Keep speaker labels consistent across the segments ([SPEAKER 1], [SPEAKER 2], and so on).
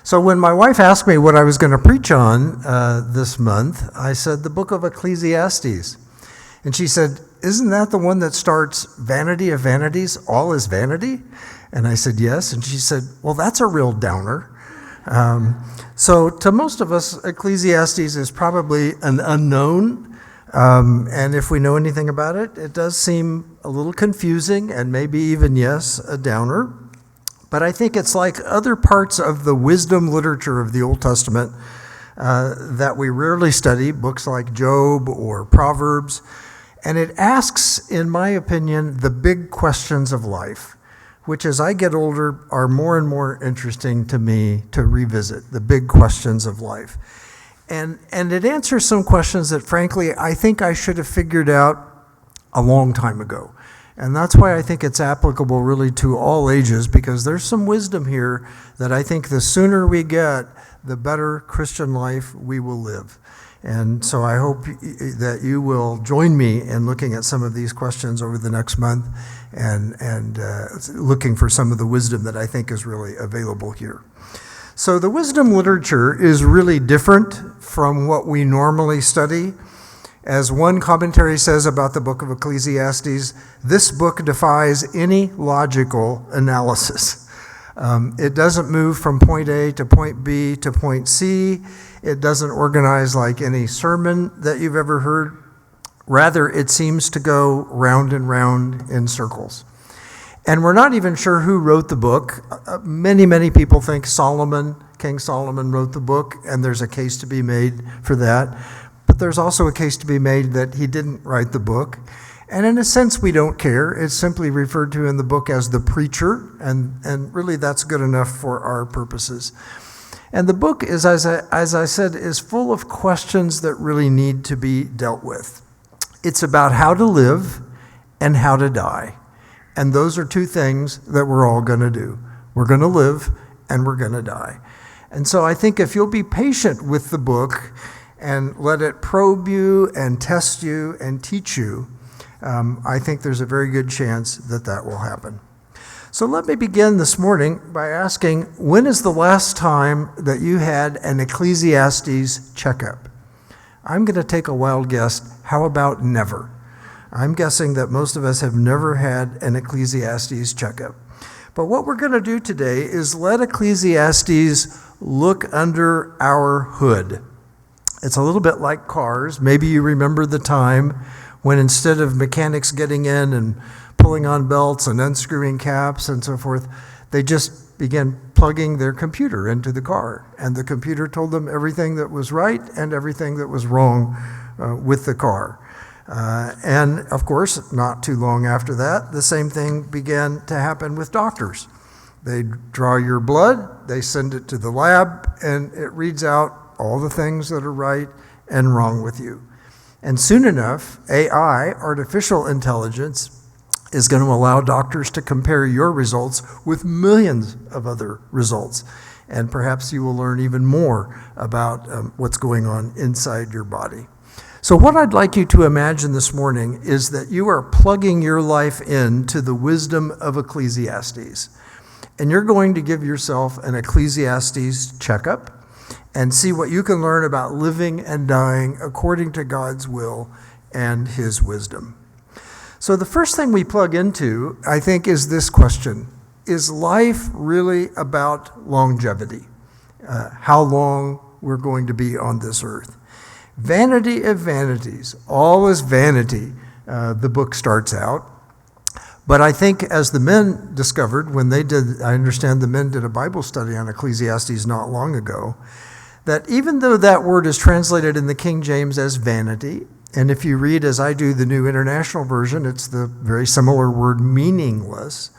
[SPEAKER 1] So when my wife asked me what I was going to preach on this month, I said the book of Ecclesiastes. And she said, isn't that the one that starts, vanity of vanities, all is vanity? And I said, yes. And she said, well, that's a real downer. So to most of us, Ecclesiastes is probably an unknown. And if we know anything about it, it does seem a little confusing and maybe even, yes, a downer. But I think it's like other parts of the wisdom literature of the Old Testament that we rarely study, books like Job or Proverbs. And it asks, in my opinion, the big questions of life, which as I get older are more and more interesting to me to revisit, the big questions of life. And it answers some questions that, frankly, I think I should have figured out a long time ago. And that's why I think it's applicable really to all ages, because there's some wisdom here that I think the sooner we get, the better Christian life we will live. And so I hope that you will join me in looking at some of these questions over the next month and looking for some of the wisdom that I think is really available here. So the wisdom literature is really different from what we normally study. As one commentary says about the book of Ecclesiastes, this book defies any logical analysis. It doesn't move from point A to point B to point C. It doesn't organize like any sermon that you've ever heard. Rather, it seems to go round and round in circles. And we're not even sure who wrote the book. Many people think King Solomon wrote the book, and there's a case to be made for that. But there's also a case to be made that he didn't write the book. And in a sense, we don't care. It's simply referred to in the book as the preacher, and really that's good enough for our purposes. And the book is, as I said, is full of questions that really need to be dealt with. It's about how to live and how to die. And those are two things that we're all going to do. We're going to live and we're going to die. And so I think if you'll be patient with the book and let it probe you and test you and teach you, I think there's a very good chance that that will happen. So let me begin this morning by asking, when is the last time that you had an Ecclesiastes checkup? I'm going to take a wild guess. How about never? I'm guessing that most of us have never had an Ecclesiastes checkup. But what we're going to do today is let Ecclesiastes look under our hood. It's a little bit like cars. Maybe you remember the time when instead of mechanics getting in and pulling on belts and unscrewing caps and so forth, they just began plugging their computer into the car. And the computer told them everything that was right and everything that was wrong with the car. And of course, not too long after that, the same thing began to happen with doctors. They draw your blood, they send it to the lab, and it reads out all the things that are right and wrong with you. And soon enough, AI, artificial intelligence, is going to allow doctors to compare your results with millions of other results. And perhaps you will learn even more about what's going on inside your body. So what I'd like you to imagine this morning is that you are plugging your life into the wisdom of Ecclesiastes. And you're going to give yourself an Ecclesiastes checkup and see what you can learn about living and dying according to God's will and his wisdom. So the first thing we plug into, I think, is this question. Is life really about longevity? How long we're going to be on this earth? Vanity of vanities, all is vanity, the book starts out. But I think as the men discovered when they did, I understand the men did a Bible study on Ecclesiastes not long ago, that even though that word is translated in the King James as vanity, and if you read, as I do, the New International Version, it's the very similar word meaningless.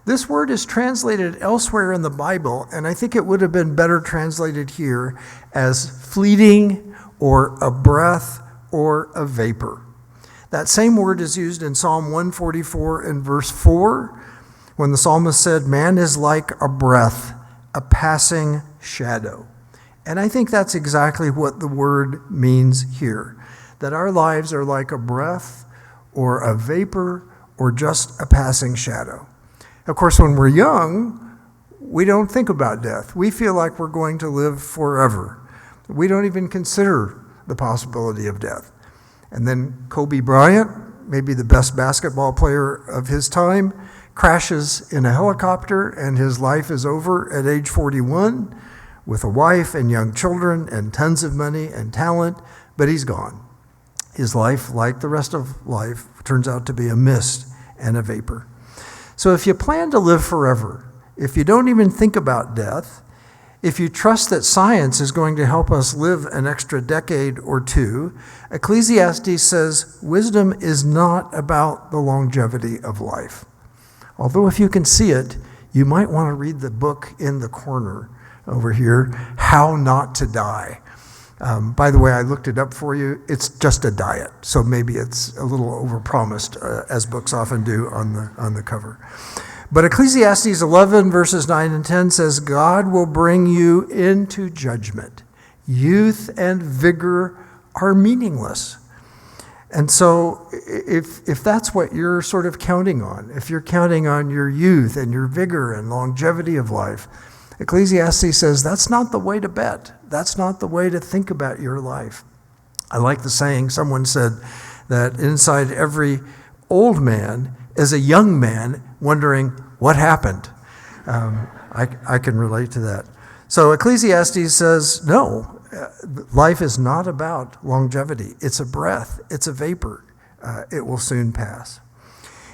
[SPEAKER 1] This word is translated elsewhere in the Bible, and I think it would have been better translated here as fleeting or a breath or a vapor. That same word is used in Psalm 144 and verse 4, when the psalmist said, "Man is like a breath, a passing shadow." And I think that's exactly what the word means here, that our lives are like a breath or a vapor or just a passing shadow. Of course, when we're young, we don't think about death. We feel like we're going to live forever. We don't even consider the possibility of death. And then Kobe Bryant, maybe the best basketball player of his time, crashes in a helicopter, and his life is over at age 41 with a wife and young children and tons of money and talent, but he's gone. His life, like the rest of life, turns out to be a mist and a vapor. So if you plan to live forever, if you don't even think about death, if you trust that science is going to help us live an extra decade or two, Ecclesiastes says wisdom is not about the longevity of life. Although if you can see it, you might want to read the book in the corner over here, How Not to Die. By the way, I looked it up for you. It's just a diet, so maybe it's a little overpromised, as books often do on the cover. But Ecclesiastes 11, verses 9 and 10 says, God will bring you into judgment. Youth and vigor are meaningless. And so if that's what you're sort of counting on, if you're counting on your youth and your vigor and longevity of life, Ecclesiastes says that's not the way to bet. That's not the way to think about your life. I like the saying, someone said that inside every old man is a young man wondering what happened. I can relate to that. So Ecclesiastes says, no, life is not about longevity. It's a breath. It's a vapor. It will soon pass.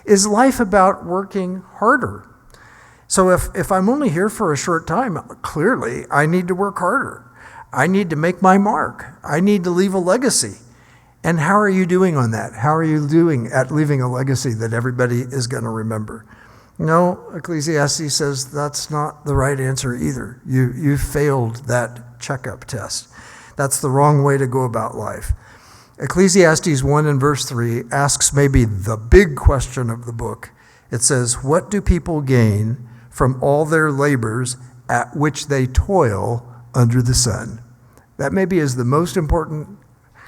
[SPEAKER 1] Is life about working harder? So if I'm only here for a short time, clearly I need to work harder. I need to make my mark. I need to leave a legacy. And how are you doing on that? How are you doing at leaving a legacy that everybody is going to remember? No, Ecclesiastes says that's not the right answer either. You failed that checkup test. That's the wrong way to go about life. Ecclesiastes 1 and verse 3 asks maybe the big question of the book. It says, what do people gain from all their labors at which they toil under the sun? That maybe is the most important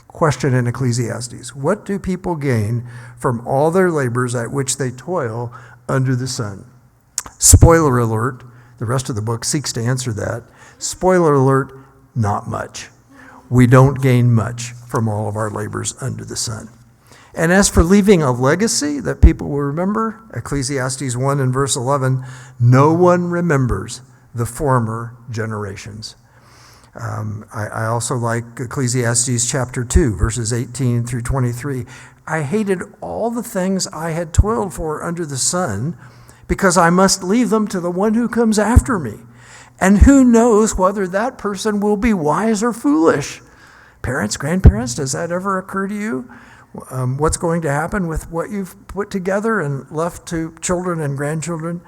[SPEAKER 1] question in Ecclesiastes. What do people gain from all their labors at which they toil under the sun? Spoiler alert, the rest of the book seeks to answer that. Spoiler alert, not much. We don't gain much from all of our labors under the sun. And as for leaving a legacy that people will remember, Ecclesiastes 1 and verse 11, no one remembers the former generations. I also like Ecclesiastes chapter 2, verses 18 through 23. I hated all the things I had toiled for under the sun, because I must leave them to the one who comes after me. And who knows whether that person will be wise or foolish? Parents, grandparents, does that ever occur to you? What's going to happen with what you've put together and left to children and grandchildren?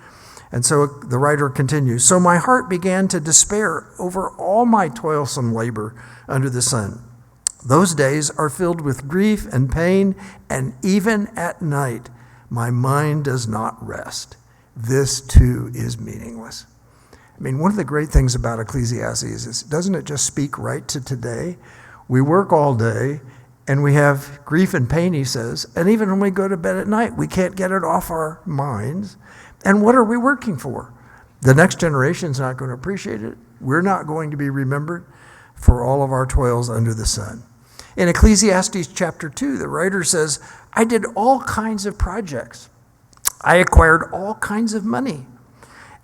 [SPEAKER 1] And so the writer continues, so my heart began to despair over all my toilsome labor under the sun. Those days are filled with grief and pain, and even at night, my mind does not rest. This too is meaningless. I mean, one of the great things about Ecclesiastes is, doesn't it just speak right to today? We work all day, and we have grief and pain, he says, and even when we go to bed at night, we can't get it off our minds. And what are we working for? The next generation's not going to appreciate it. We're not going to be remembered for all of our toils under the sun. In Ecclesiastes chapter 2, the writer says, I did all kinds of projects. I acquired all kinds of money.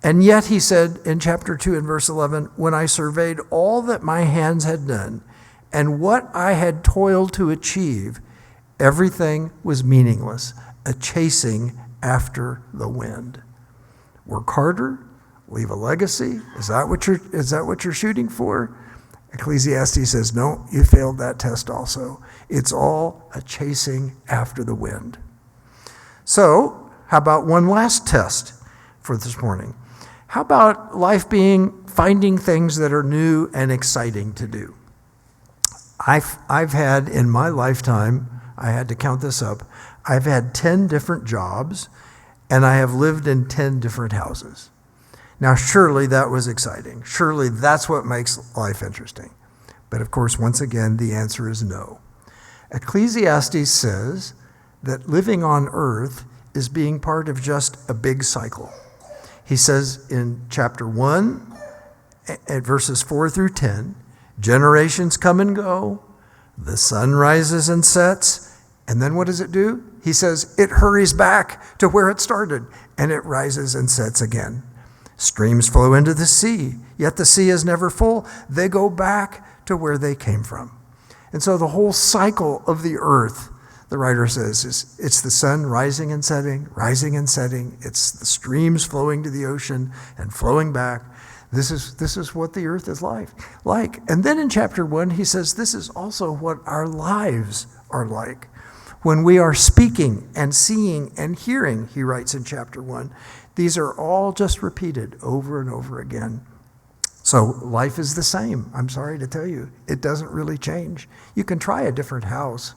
[SPEAKER 1] And yet, he said in chapter 2 and verse 11, when I surveyed all that my hands had done and what I had toiled to achieve, everything was meaningless, a chasing after the wind. Work harder, leave a legacy. Is that what you're shooting for? Ecclesiastes says, no, you failed that test also. It's all a chasing after the wind. So, how about one last test for this morning? How about life being finding things that are new and exciting to do? I've had in my lifetime, I had to count this up, I've had 10 different jobs, and I have lived in 10 different houses. Now, surely that was exciting. Surely that's what makes life interesting. But of course, once again, the answer is no. Ecclesiastes says that living on earth is being part of just a big cycle. He says in chapter 1, at verses 4 through 10, generations come and go, the sun rises and sets, and then what does it do? He says it hurries back to where it started, and it rises and sets again. Streams flow into the sea, yet the sea is never full. They go back to where they came from. And so the whole cycle of the earth, the writer says, it's the sun rising and setting, rising and setting. It's the streams flowing to the ocean and flowing back. This is what the earth is like. And then in chapter 1, he says this is also what our lives are like. When we are speaking and seeing and hearing, he writes in chapter 1, these are all just repeated over and over again. So life is the same. I'm sorry to tell you, it doesn't really change. You can try a different house,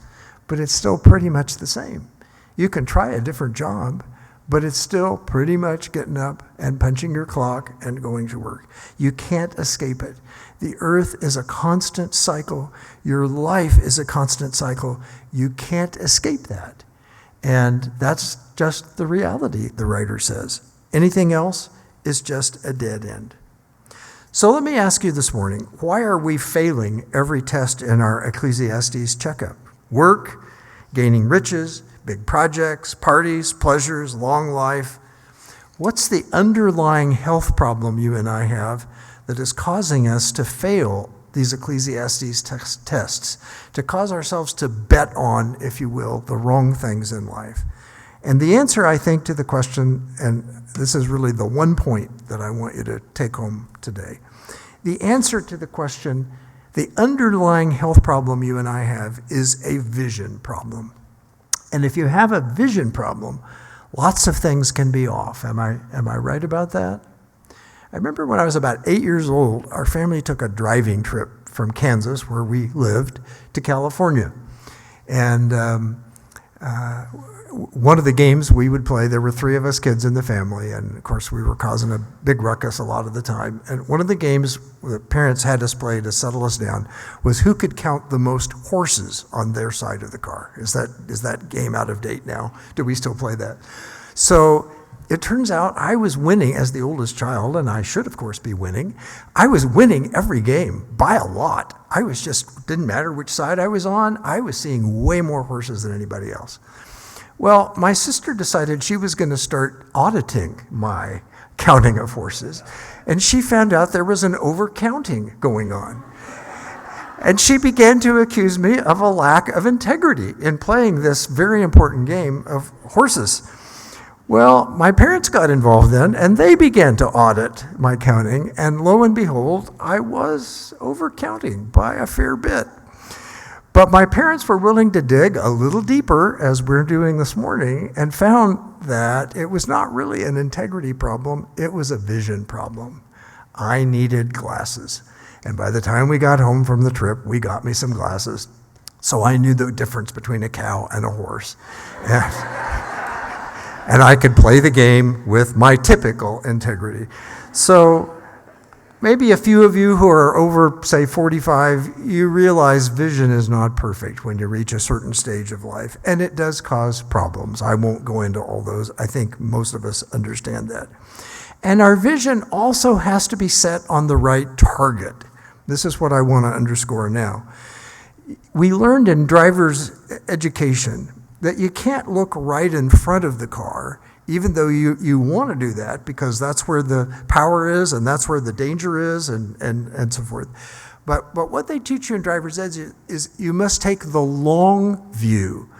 [SPEAKER 1] but it's still pretty much the same. You can try a different job, but it's still pretty much getting up and punching your clock and going to work. You can't escape it. The earth is a constant cycle. Your life is a constant cycle. You can't escape that. And that's just the reality, the writer says. Anything else is just a dead end. So let me ask you this morning, why are we failing every test in our Ecclesiastes checkup? Work, gaining riches, big projects, parties, pleasures, long life. What's the underlying health problem you and I have that is causing us to fail these Ecclesiastes tests, to cause ourselves to bet on, if you will, the wrong things in life? And the answer, I think, to the question, and this is really the one point that I want you to take home today. The answer to the question, the underlying health problem you and I have is a vision problem. And if you have a vision problem, lots of things can be off. Am I right about that? I remember when I was about 8 years old, our family took a driving trip from Kansas, where we lived, to California. And one of the games we would play, there were 3 of us kids in the family, and of course we were causing a big ruckus a lot of the time. And one of the games the parents had us play to settle us down was who could count the most horses on their side of the car. Is that game out of date now? Do we still play that? So it turns out I was winning as the oldest child, and I should of course be winning. I was winning every game by a lot. Didn't matter which side I was on, I was seeing way more horses than anybody else. Well, my sister decided she was going to start auditing my counting of horses, and she found out there was an overcounting going on. And she began to accuse me of a lack of integrity in playing this very important game of horses. Well, my parents got involved then, and they began to audit my counting, and lo and behold, I was overcounting by a fair bit. But my parents were willing to dig a little deeper, as we're doing this morning, and found that it was not really an integrity problem, it was a vision problem. I needed glasses. And by the time we got home from the trip, we got me some glasses. So I knew the difference between a cow and a horse. And I could play the game with my typical integrity. So maybe a few of you who are over, say, 45, you realize vision is not perfect when you reach a certain stage of life, and it does cause problems. I won't go into all those. I think most of us understand that. And our vision also has to be set on the right target. This is what I want to underscore now. We learned in driver's education that you can't look right in front of the car, even though you want to do that, because that's where the power is and that's where the danger is and so forth. But what they teach you in driver's ed is you must take the long view,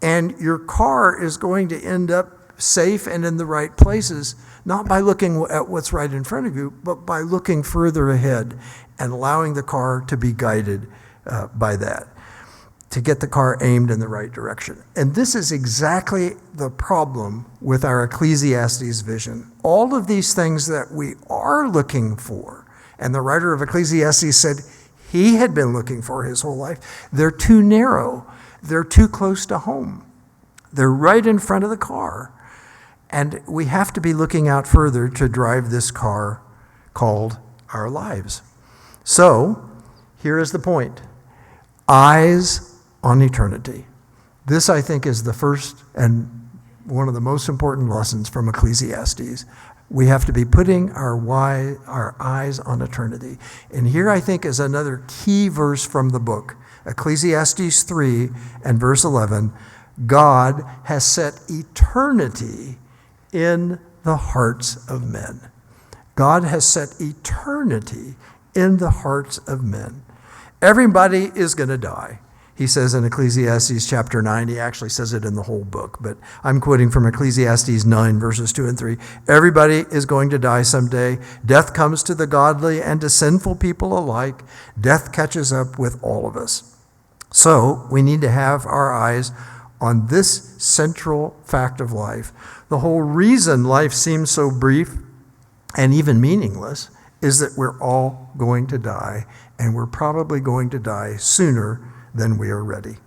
[SPEAKER 1] and your car is going to end up safe and in the right places, not by looking at what's right in front of you, but by looking further ahead and allowing the car to be guided by that, to get the car aimed in the right direction. And this is exactly the problem with our Ecclesiastes vision. All of these things that we are looking for, and the writer of Ecclesiastes said he had been looking for his whole life, they're too narrow. They're too close to home. They're right in front of the car. And we have to be looking out further to drive this car called our lives. So, here is the point. Eyes on eternity. This, I think, is the first and one of the most important lessons from Ecclesiastes. We have to be putting our eyes on eternity. And here I think is another key verse from the book, Ecclesiastes 3 and verse 11. God has set eternity in the hearts of men. God has set eternity in the hearts of men. Everybody is going to die. He says in Ecclesiastes chapter 9, he actually says it in the whole book, but I'm quoting from Ecclesiastes 9, verses 2 and 3. Everybody is going to die someday. Death comes to the godly and to sinful people alike. Death catches up with all of us. So we need to have our eyes on this central fact of life. The whole reason life seems so brief and even meaningless is that we're all going to die, and we're probably going to die sooner than we are ready.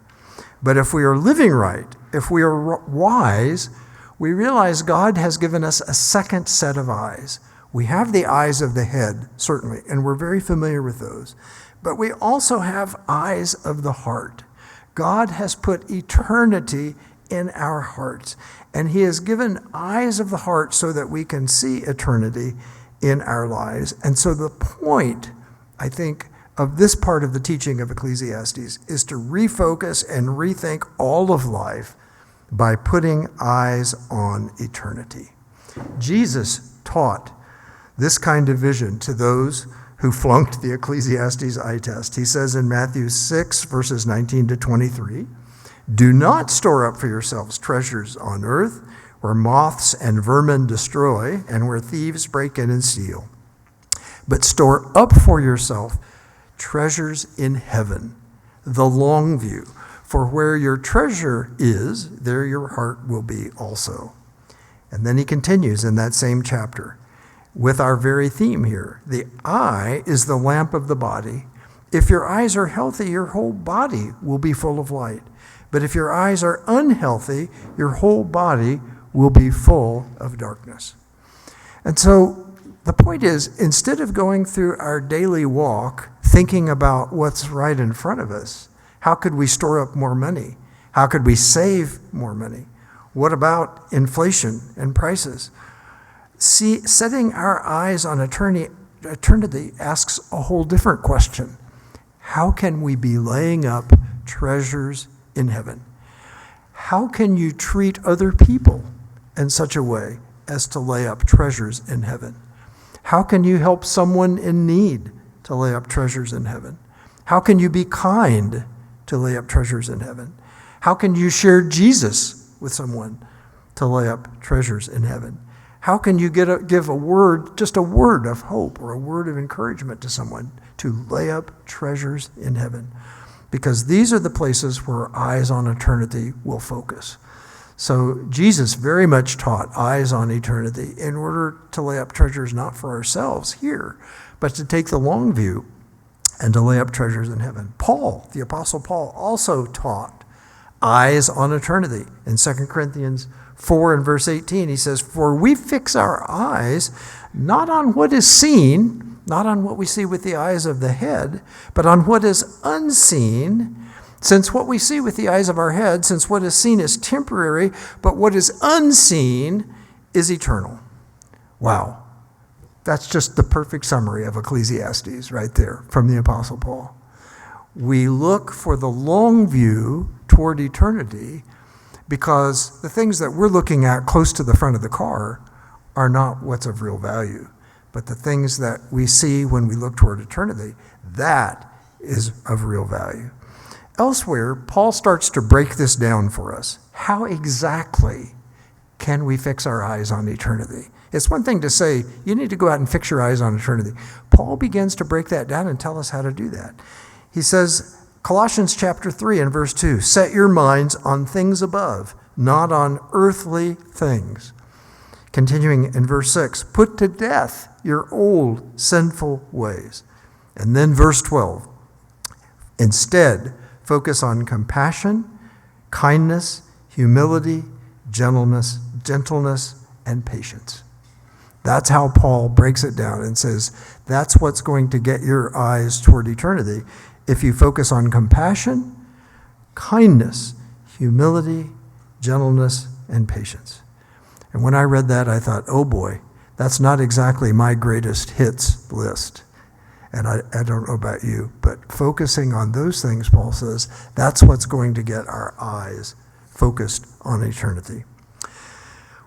[SPEAKER 1] But if we are living right, if we are wise, we realize God has given us a second set of eyes. We have the eyes of the head, certainly, and we're very familiar with those. But we also have eyes of the heart. God has put eternity in our hearts, and he has given eyes of the heart so that we can see eternity in our lives. And so the point, I think, of this part of the teaching of Ecclesiastes is to refocus and rethink all of life by putting eyes on eternity. Jesus taught this kind of vision to those who flunked the Ecclesiastes eye test. He says in Matthew 6, verses 19 to 23, "Do not store up for yourselves treasures on earth, where moths and vermin destroy, and where thieves break in and steal. But store up for yourself treasures in heaven," the long view. "For where your treasure is, there your heart will be also." And then he continues in that same chapter with our very theme here. The eye is the lamp of the body. If your eyes are healthy, your whole body will be full of light. But if your eyes are unhealthy, your whole body will be full of darkness. And so the point is, instead of going through our daily walk thinking about what's right in front of us, how could we store up more money? How could we save more money? What about inflation and prices? See, setting our eyes on eternity asks a whole different question. How can we be laying up treasures in heaven? How can you treat other people in such a way as to lay up treasures in heaven? How can you help someone in need to lay up treasures in heaven? How can you be kind to lay up treasures in heaven? How can you share Jesus with someone to lay up treasures in heaven? How can you give a word, just a word of hope or a word of encouragement to someone to lay up treasures in heaven? Because these are the places where eyes on eternity will focus. So Jesus very much taught eyes on eternity in order to lay up treasures not for ourselves here, but to take the long view and to lay up treasures in heaven. Paul, the Apostle Paul, also taught eyes on eternity. In 2 Corinthians 4 and verse 18, he says, "For we fix our eyes not on what is seen," not on what we see with the eyes of the head, "but on what is unseen. Since what we see with the eyes of our head, since what is seen is temporary, but what is unseen is eternal." Wow. That's just the perfect summary of Ecclesiastes right there from the Apostle Paul. We look for the long view toward eternity because the things that we're looking at close to the front of the car are not what's of real value. But the things that we see when we look toward eternity, that is of real value. Elsewhere, Paul starts to break this down for us. How exactly can we fix our eyes on eternity? It's one thing to say, you need to go out and fix your eyes on eternity. Paul begins to break that down and tell us how to do that. He says, Colossians chapter 3 and verse 2, "Set your minds on things above, not on earthly things." Continuing in verse 6, "Put to death your old sinful ways." And then verse 12, "Instead, focus on compassion, kindness, humility, gentleness, and patience." That's how Paul breaks it down and says, that's what's going to get your eyes toward eternity. If you focus on compassion, kindness, humility, gentleness, and patience. And when I read that, I thought, oh boy, That's not exactly my greatest hits list. And I don't know about you, but focusing on those things, Paul says, that's what's going to get our eyes focused on eternity.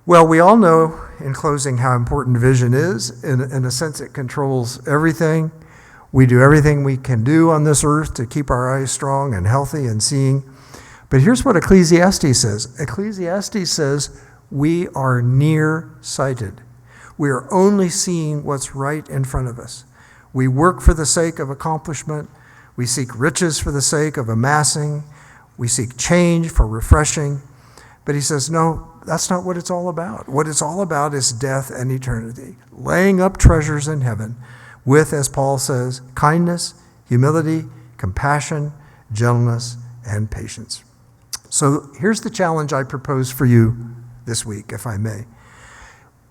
[SPEAKER 1] Well, we all know, in closing, how important vision is. In a sense, it controls everything. We do everything we can do on this earth to keep our eyes strong and healthy and seeing. But here's what Ecclesiastes says. Ecclesiastes says we are nearsighted. We are only seeing what's right in front of us. We work for the sake of accomplishment. We seek riches for the sake of amassing. We seek change for refreshing. But he says, no, that's not what it's all about. What it's all about is death and eternity, laying up treasures in heaven with, as Paul says, kindness, humility, compassion, gentleness, and patience. So here's the challenge I propose for you this week, if I may.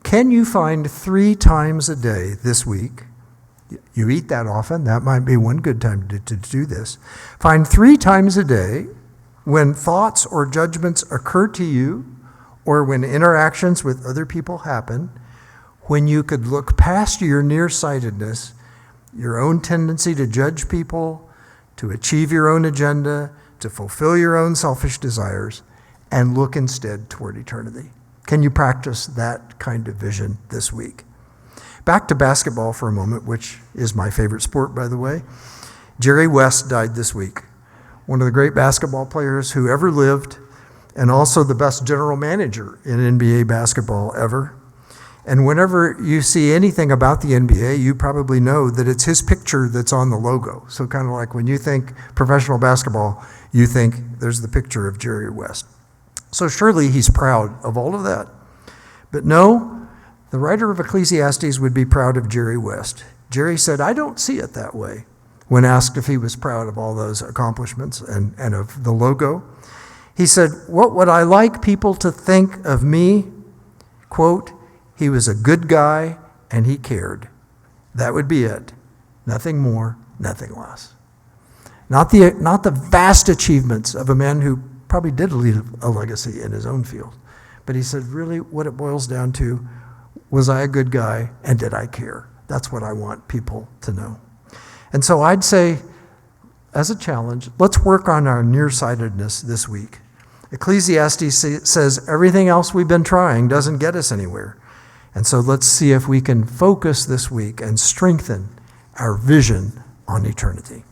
[SPEAKER 1] Can you find 3 times a day this week? You eat that often. That might be one good time to do this. Find 3 times a day when thoughts or judgments occur to you, or when interactions with other people happen, when you could look past your nearsightedness, your own tendency to judge people, to achieve your own agenda, to fulfill your own selfish desires, and look instead toward eternity. Can you practice that kind of vision this week? Back to basketball for a moment, which is my favorite sport, by the way. Jerry West died this week, one of the great basketball players who ever lived, and also the best general manager in NBA basketball ever. And whenever you see anything about the NBA, you probably know that it's his picture that's on the logo. So kind of like when you think professional basketball, you think there's the picture of Jerry West. So surely he's proud of all of that. But no, the writer of Ecclesiastes would be proud of Jerry West. Jerry said, I don't see it that way, when asked if he was proud of all those accomplishments and of the logo. He said, what would I like people to think of me? Quote, he was a good guy and he cared. That would be it. Nothing more, nothing less. Not the vast achievements of a man who probably did leave a legacy in his own field. But he said, really, what it boils down to, was I a good guy and did I care? That's what I want people to know. And so I'd say, as a challenge, let's work on our nearsightedness this week. Ecclesiastes says everything else we've been trying doesn't get us anywhere. And so let's see if we can focus this week and strengthen our vision on eternity.